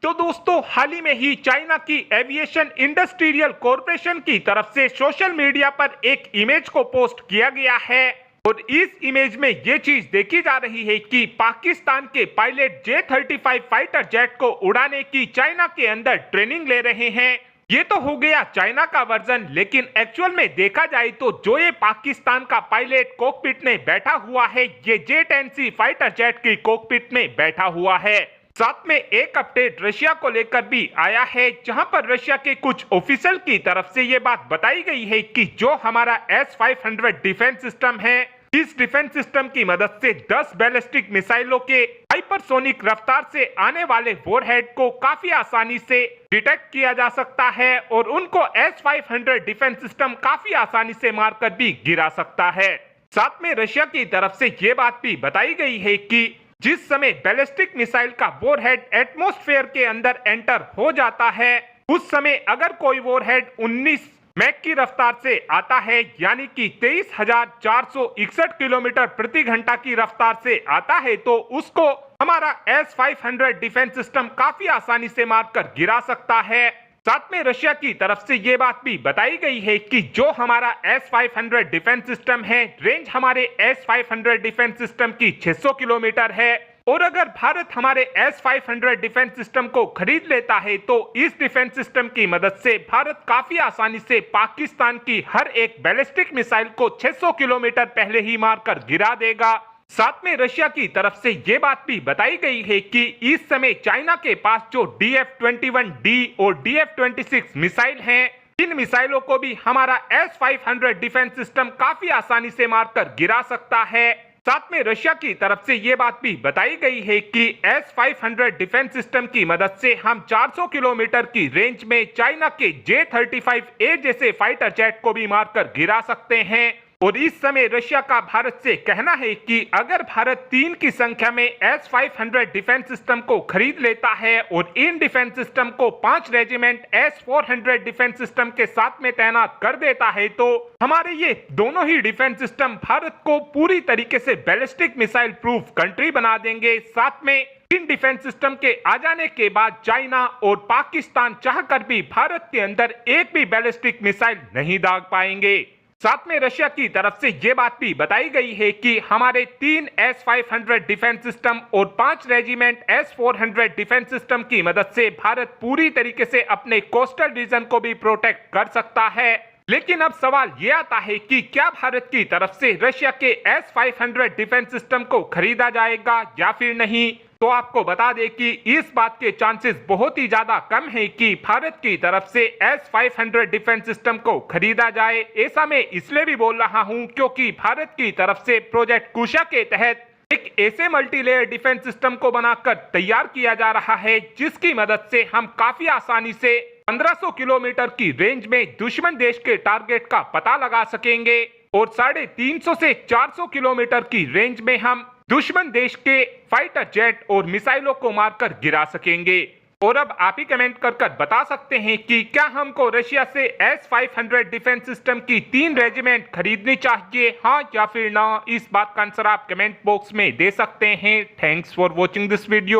तो दोस्तों हाल ही में ही चाइना की एविएशन इंडस्ट्रियल कॉरपोरेशन की तरफ से सोशल मीडिया पर एक इमेज को पोस्ट किया गया है और इस इमेज में ये चीज देखी जा रही है कि पाकिस्तान के पायलट J-35 फाइटर जेट को उड़ाने की चाइना के अंदर ट्रेनिंग ले रहे हैं। ये तो हो गया चाइना का वर्जन, लेकिन एक्चुअल में देखा जाए तो जो ये पाकिस्तान का पायलट कॉकपिट में बैठा हुआ है, ये J-10C फाइटर जेट की कॉकपिट में बैठा हुआ है। साथ में एक अपडेट रशिया को लेकर भी आया है, जहां पर रशिया के कुछ ऑफिशियल की तरफ से ये बात बताई गई है कि जो हमारा S-500 डिफेंस सिस्टम है, इस डिफेंस सिस्टम की मदद से 10 बैलिस्टिक मिसाइलों के हाइपरसोनिक रफ्तार से आने वाले वॉरहेड को काफी आसानी से डिटेक्ट किया जा सकता है और उनको S-500 डिफेंस सिस्टम काफी आसानी से मारकर भी गिरा सकता है। साथ में रशिया की तरफ से ये बात भी बताई गई है कि जिस समय बैलिस्टिक मिसाइल का वॉरहेड एटमॉस्फेयर के अंदर एंटर हो जाता है, उस समय अगर कोई वॉरहेड 19 मैक की रफ्तार से आता है, यानी कि 23,461 किलोमीटर प्रति घंटा की रफ्तार से आता है, तो उसको हमारा S-500 डिफेंस सिस्टम काफी आसानी से मारकर गिरा सकता है। साथ में रशिया की तरफ से ये बात भी बताई गई है कि जो हमारा S-500 डिफेंस सिस्टम है, रेंज हमारे S-500 डिफेंस सिस्टम की 600 किलोमीटर है और अगर भारत हमारे S-500 डिफेंस सिस्टम को खरीद लेता है तो इस डिफेंस सिस्टम की मदद से भारत काफी आसानी से पाकिस्तान की हर एक बैलिस्टिक मिसाइल को 600 किलोमीटर पहले ही मारकर गिरा देगा। साथ में रशिया की तरफ से ये बात भी बताई गई है कि इस समय चाइना के पास जो DF-21D और DF-26 मिसाइल हैं, इन मिसाइलों को भी हमारा S-500 डिफेंस सिस्टम काफी आसानी से मारकर गिरा सकता है। साथ में रशिया की तरफ से ये बात भी बताई गई है कि S-500 डिफेंस सिस्टम की मदद से हम 400 किलोमीटर की रेंज में चाइना के J-35A जैसे फाइटर जेट को भी मारकर गिरा सकते हैं। और इस समय रशिया का भारत से कहना है कि अगर भारत 3 की संख्या में S-500 डिफेंस सिस्टम को खरीद लेता है और इन डिफेंस सिस्टम को 5 रेजिमेंट S-400 डिफेंस सिस्टम के साथ में तैनात कर देता है, तो हमारे ये दोनों ही डिफेंस सिस्टम भारत को पूरी तरीके से बैलिस्टिक मिसाइल प्रूफ कंट्री बना देंगे। साथ में इन डिफेंस सिस्टम के आ जाने के बाद चाइना और पाकिस्तान चाहकर भी भारत के अंदर एक भी बैलिस्टिक मिसाइल नहीं दाग पाएंगे। साथ में रशिया की तरफ से ये बात भी बताई गई है कि हमारे 3 S-500 डिफेंस सिस्टम और 5 रेजिमेंट S-400 डिफेंस सिस्टम की मदद से भारत पूरी तरीके से अपने कोस्टल रीजन को भी प्रोटेक्ट कर सकता है। लेकिन अब सवाल ये आता है कि क्या भारत की तरफ से रशिया के S-500 डिफेंस सिस्टम को खरीदा जाएगा या फिर नहीं। तो आपको बता दें कि इस बात के चांसेस बहुत ही ज्यादा कम है कि भारत की तरफ से S-500 डिफेंस सिस्टम को खरीदा जाए। ऐसा मैं इसलिए भी बोल रहा हूं क्योंकि भारत की तरफ से प्रोजेक्ट कुशा के तहत एक ऐसे मल्टीलेयर डिफेंस सिस्टम को बनाकर तैयार किया जा रहा है, जिसकी मदद से हम काफी आसानी से 1500 किलोमीटर की रेंज में दुश्मन देश के टारगेट का पता लगा सकेंगे और 350 से 400 किलोमीटर की रेंज में हम दुश्मन देश के फाइटर जेट और मिसाइलों को मारकर गिरा सकेंगे। और अब आप ही कमेंट कर बता सकते हैं कि क्या हमको रशिया से S-500 डिफेंस सिस्टम की 3 रेजिमेंट खरीदनी चाहिए, हाँ या फिर ना। इस बात का आंसर आप कमेंट बॉक्स में दे सकते हैं। Thanks for watching this video.